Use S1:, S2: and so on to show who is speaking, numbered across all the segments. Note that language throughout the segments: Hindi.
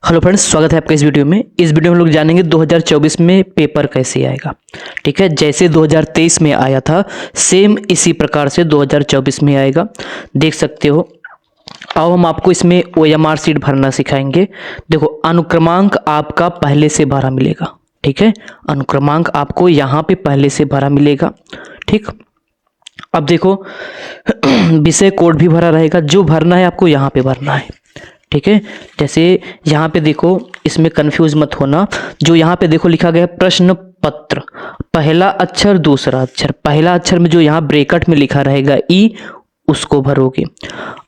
S1: हेलो फ्रेंड्स, स्वागत है आपका इस वीडियो में। इस वीडियो में हम लोग जानेंगे 2024 में पेपर कैसे आएगा। ठीक है, जैसे 2023 में आया था सेम इसी प्रकार से 2024 में आएगा, देख सकते हो। अब हम आपको इसमें OMR शीट भरना सिखाएंगे। देखो, अनुक्रमांक आपका पहले से भरा मिलेगा। ठीक है, अनुक्रमांक आपको यहाँ पे पहले से भरा मिलेगा। ठीक, अब देखो विषय कोड भी भरा रहेगा। जो भरना है आपको यहाँ पे भरना है। ठीक है, जैसे यहाँ पे देखो, इसमें कंफ्यूज मत होना। जो यहाँ पे देखो लिखा गया है प्रश्न पत्र, पहला अक्षर दूसरा अक्षर, पहला अक्षर में जो यहाँ ब्रैकेट में लिखा रहेगा ई, उसको भरोगे।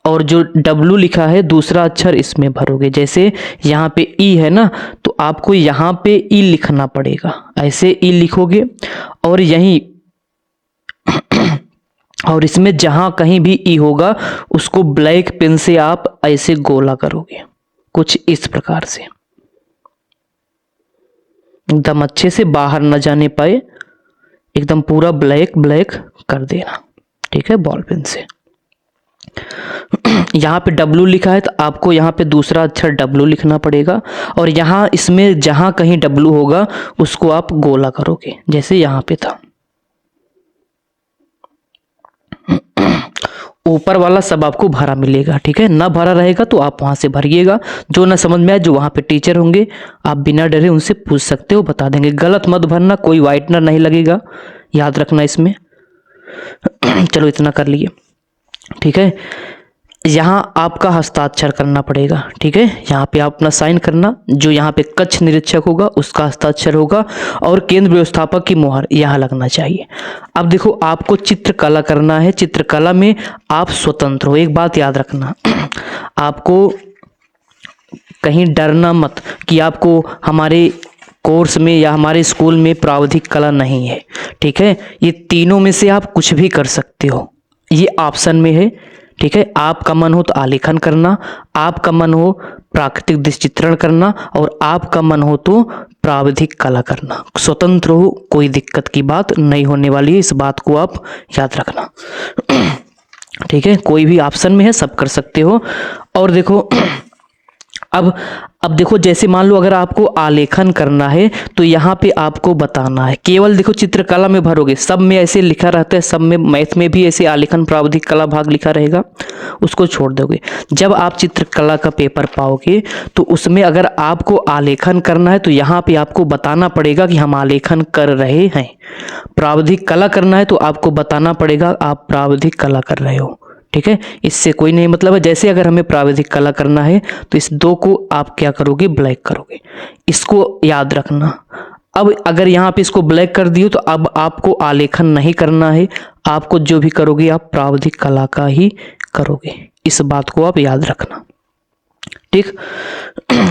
S1: और जो W लिखा है दूसरा अक्षर इसमें भरोगे। जैसे यहाँ पे ई है ना, तो आपको यहाँ पे ई लिखना पड़ेगा। ऐसे ई लिखोगे और यहीं और इसमें जहां कहीं भी ई होगा उसको ब्लैक पेन से आप ऐसे गोला करोगे, कुछ इस प्रकार से, एकदम अच्छे से बाहर न जाने पाए, एकदम पूरा ब्लैक ब्लैक कर देना। ठीक है, बॉल पेन से। यहाँ पे W लिखा है तो आपको यहाँ पे दूसरा अक्षर W लिखना पड़ेगा और यहाँ इसमें जहां कहीं W होगा उसको आप गोला करोगे, जैसे यहाँ पे था। ऊपर वाला सब आपको भरा मिलेगा। ठीक है, ना भरा रहेगा तो आप वहां से भरिएगा। जो ना समझ में आए, जो वहां पे टीचर होंगे, आप बिना डरे उनसे पूछ सकते हो, बता देंगे। गलत मत भरना, कोई व्हाइटनर नहीं लगेगा, याद रखना इसमें। चलो, इतना कर लिए। ठीक है, यहाँ आपका हस्ताक्षर करना पड़ेगा। ठीक है, यहाँ पे आप अपना साइन करना। जो यहाँ पे कक्ष निरीक्षक होगा उसका हस्ताक्षर होगा और केंद्र व्यवस्थापक की मुहर यहाँ लगना चाहिए। अब देखो, आपको चित्रकला करना है। चित्रकला में आप स्वतंत्र हो। एक बात याद रखना, आपको कहीं डरना मत कि आपको हमारे कोर्स में या हमारे स्कूल में प्रावधिक कला नहीं है। ठीक है, ये तीनों में से आप कुछ भी कर सकते हो, ये ऑप्शन में है। ठीक है, आपका मन हो तो आलेखन करना, आपका मन हो प्राकृतिक दृश्य चित्रण करना, और आपका मन हो तो प्रावधिक कला करना। स्वतंत्र हो, कोई दिक्कत की बात नहीं होने वाली है, इस बात को आप याद रखना। ठीक है, कोई भी ऑप्शन में है, सब कर सकते हो। और देखो, अब देखो, जैसे मान लो अगर आपको आलेखन करना है तो यहाँ पे आपको बताना है। केवल देखो चित्रकला में भरोगे, सब में ऐसे लिखा रहता है, सब में, मैथ में भी ऐसे आलेखन प्रावधिक कला भाग लिखा रहेगा, उसको छोड़ दोगे। जब आप चित्रकला का पेपर पाओगे तो उसमें अगर आपको आलेखन करना है तो यहाँ पे आपको बताना पड़ेगा कि हम आलेखन कर रहे हैं। प्रावधिक कला करना है तो आपको बताना पड़ेगा आप प्रावधिक कला कर रहे हो। ठीक है, इससे कोई नहीं मतलब है। जैसे अगर हमें प्रावधिक कला करना है तो इस दो को आप क्या करोगे, ब्लैक करोगे, इसको याद रखना। अब अगर यहाँ पे इसको ब्लैक कर दियो तो अब आपको आलेखन नहीं करना है, आपको जो भी करोगे आप प्रावधिक कला का ही करोगे, इस बात को आप याद रखना। ठीक,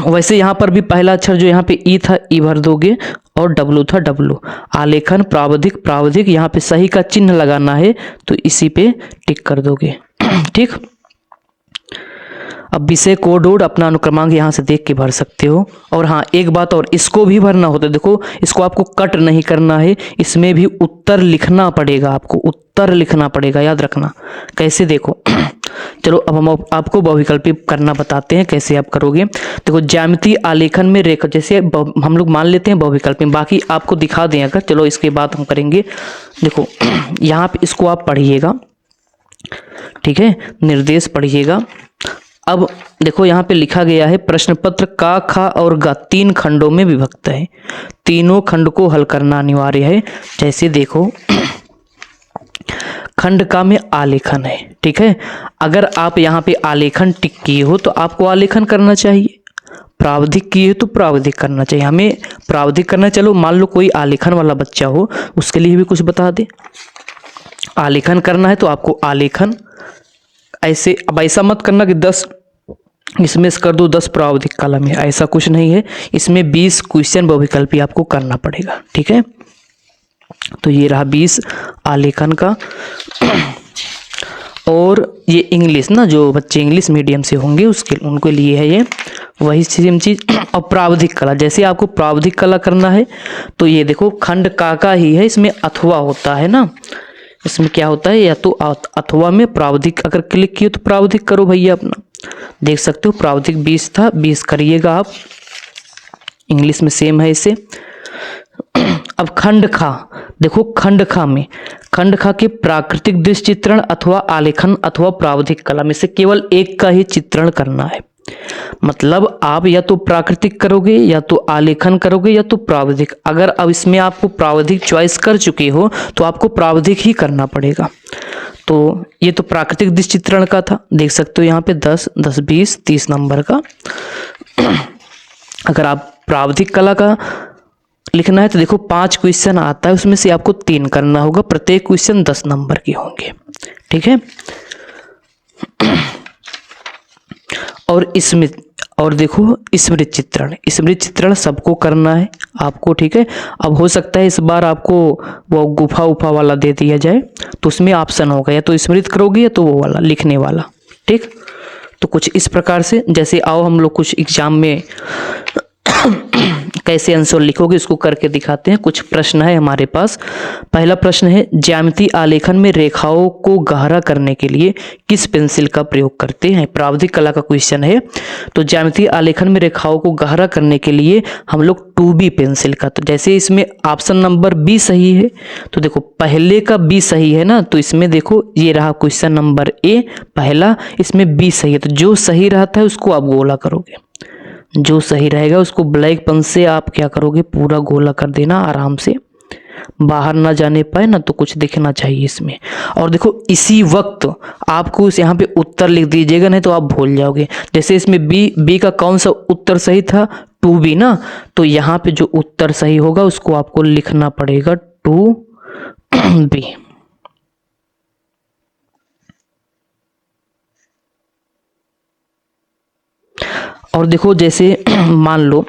S1: वैसे यहाँ पर भी पहला अक्षर जो यहाँ पे ई था, ई भर दोगे, और W था, W। आलेखन प्रावधिक, प्रावधिक यहाँ पे सही का चिन्ह लगाना है तो इसी पे टिक कर दोगे। ठीक, अब विषय कोड वोड अपना अनुक्रमांक यहाँ से देख के भर सकते हो। और हाँ, एक बात और, इसको भी भरना होता है। देखो, इसको आपको कट नहीं करना है, इसमें भी उत्तर लिखना पड़ेगा, आपको उत्तर लिखना पड़ेगा, याद रखना। कैसे, देखो चलो अब हम आपको बहुविकल्पी करना बताते हैं, कैसे आप करोगे। देखो, ज्यामितीय आलेखन में रेखा, जैसे हम लोग मान लेते हैं बहुविकल्पी, बाकी आपको दिखा दें अगर, चलो इसके बाद हम करेंगे। देखो, यहाँ पे इसको आप पढ़िएगा। ठीक है, निर्देश पढ़िएगा। अब देखो, यहाँ पे लिखा गया है प्रश्न पत्र का, खा और ग 3 खंडों में विभक्त है। तीनों खंड को हल करना अनिवार्य है। जैसे देखो, खंड का में आलेखन है। ठीक है, अगर आप यहाँ पे आलेखन टिक किए हो तो आपको आलेखन करना चाहिए, प्रावधिक किए हो तो प्रावधिक करना चाहिए। हमें प्रावधिक करना है। चलो मान लो कोई आलेखन वाला बच्चा हो, उसके लिए भी कुछ बता दे। आलेखन करना है तो आपको आलेखन ऐसे, अब ऐसा मत करना कि 10 इसमें से कर दो, 10 प्रावधिक कला में, ऐसा कुछ नहीं है। इसमें 20 क्वेश्चन बहुविकल्पी आपको करना पड़ेगा। ठीक है, तो ये रहा 20 आलेखन का। और ये इंग्लिश ना, जो बच्चे इंग्लिश मीडियम से होंगे उसके उनके लिए है ये वही सेम चीज। और प्रावधिक कला, जैसे आपको प्रावधिक कला करना है तो ये देखो, खंड का ही है, इसमें अथवा होता है ना, इसमें क्या होता है, या तो अथवा में प्रावधिक अगर क्लिक किए तो प्रावधिक करो भैया अपना। देख सकते हो, प्रावधिक 20 था, 20 करिएगा आप। इंग्लिश में सेम है इसे। अब खंड खा, देखो खंड खा में, खंड खा के प्राकृतिक दृश्य चित्रण अथवा आलेखन अथवा प्रावधिक कला में से केवल एक का ही चित्रण करना है। मतलब आप या तो प्राकृतिक करोगे या तो आलेखन करोगे या तो प्रावधिक। अगर अब इसमें आपको प्रावधिक चॉइस कर चुके हो तो आपको प्रावधिक ही करना पड़ेगा। तो ये तो प्राकृतिक दृश्य चित्रण का था, देख सकते हो यहाँ पे 10, 10, 20, 30 नंबर का। अगर आप प्रावधिक कला का लिखना है तो देखो 5 क्वेश्चन आता है, उसमें से आपको 3 करना होगा, प्रत्येक क्वेश्चन 10 नंबर के होंगे, ठीक है। और इसमें और देखो स्मृति चित्रण, स्मृति चित्रण सबको करना है आपको, ठीक है। अब हो सकता है इस बार आपको वो गुफा उफा वाला दे दिया जाए, तो उसमें ऑप्शन होगा या तो स्मृति करोगे या तो वो वाला लिखने वाला, ठीक। तो कुछ इस प्रकार से, जैसे आओ हम लोग कुछ एग्जाम में कैसे आंसर लिखोगे इसको करके दिखाते हैं। कुछ प्रश्न है हमारे पास। पहला प्रश्न है, ज्यामितीय आलेखन में रेखाओं को गहरा करने के लिए किस पेंसिल का प्रयोग करते हैं। प्रावधिक कला का क्वेश्चन है। तो ज्यामितीय आलेखन में रेखाओं को गहरा करने के लिए हम लोग 2B पेंसिल का, तो जैसे इसमें ऑप्शन नंबर बी सही है, तो देखो पहले का बी सही है ना, तो इसमें देखो ये रहा क्वेश्चन नंबर ए पहला, इसमें बी सही है। तो जो सही रहता है उसको आप गोला करोगे, जो सही रहेगा उसको ब्लैक पेन से आप क्या करोगे, पूरा गोला कर देना आराम से, बाहर ना जाने पाए ना, तो कुछ दिखना चाहिए इसमें। और देखो इसी वक्त आपको इस यहाँ पे उत्तर लिख दीजिएगा, नहीं तो आप भूल जाओगे। जैसे इसमें बी का कौन सा उत्तर सही था, 2B ना, तो यहाँ पे जो उत्तर सही होगा उसको आपको लिखना पड़ेगा 2B। और देखो जैसे मान लो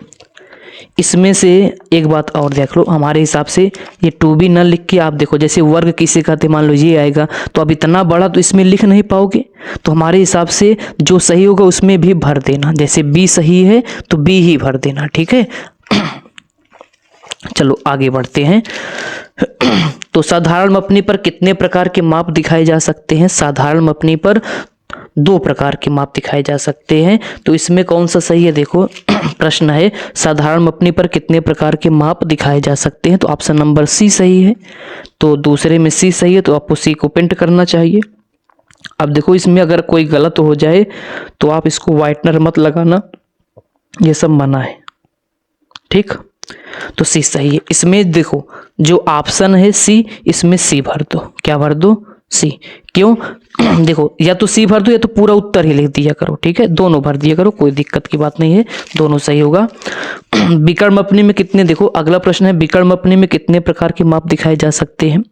S1: इसमें से एक बात और देख लो, हमारे हिसाब से ये 2B न लिख के आप देखो, जैसे वर्ग किसे कहते मान लो ये आएगा, तो अब इतना बड़ा तो इसमें लिख नहीं पाओगे, तो हमारे हिसाब से जो सही होगा उसमें भी भर देना। जैसे B सही है तो B ही भर देना, ठीक है। चलो आगे बढ़ते हैं। तो साधारण मापनी पर कितने प्रकार के माप दिखाए जा सकते हैं। साधारण मापनी पर 2 प्रकार के माप दिखाए जा सकते हैं। तो इसमें कौन सा सही है, देखो प्रश्न है साधारण मापनी पर कितने प्रकार के माप दिखाए जा सकते हैं, तो ऑप्शन नंबर सी सही है। तो दूसरे में सी सही है, तो आपको सी को प्रिंट करना चाहिए। अब देखो इसमें अगर कोई गलत हो जाए तो आप इसको व्हाइटनर मत लगाना, ये सब मना है, ठीक। तो सी सही है। इसमें देखो जो ऑप्शन है सी, इसमें सी भर दो, क्या भर दो, सी। क्यों, देखो या तो सी भर दो या तो पूरा उत्तर ही लिख दिया करो, ठीक है, दोनों भर दिया करो, कोई दिक्कत की बात नहीं है, दोनों सही होगा। विकर्ण मापनी में कितने, देखो अगला प्रश्न है विकर्ण मापनी में कितने प्रकार के माप दिखाए जा सकते हैं।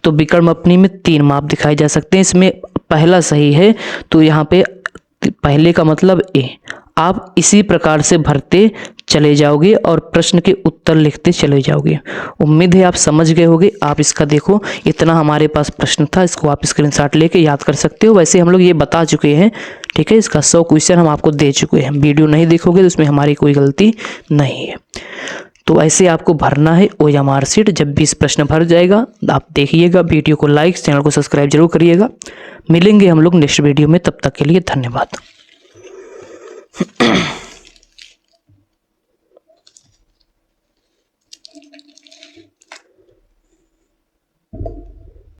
S1: तो विकर्ण मापनी में 3 माप दिखाए जा सकते हैं। इसमें पहला सही है, तो यहाँ पे पहले का मतलब ए, आप इसी प्रकार से भरते चले जाओगे और प्रश्न के उत्तर लिखते चले जाओगे। उम्मीद है आप समझ गए होंगे। आप इसका देखो इतना हमारे पास प्रश्न था, इसको आप स्क्रीनशॉट लेके याद कर सकते हो। वैसे हम लोग ये बता चुके हैं, ठीक है, इसका 100 क्वेश्चन हम आपको दे चुके हैं। वीडियो नहीं देखोगे तो उसमें हमारी कोई गलती नहीं है। तो ऐसे आपको भरना है OMR शीट। जब 20 प्रश्न भर जाएगा आप देखिएगा, वीडियो को लाइक, चैनल को सब्सक्राइब जरूर करिएगा। मिलेंगे हम लोग नेक्स्ट वीडियो में, तब तक के लिए धन्यवाद।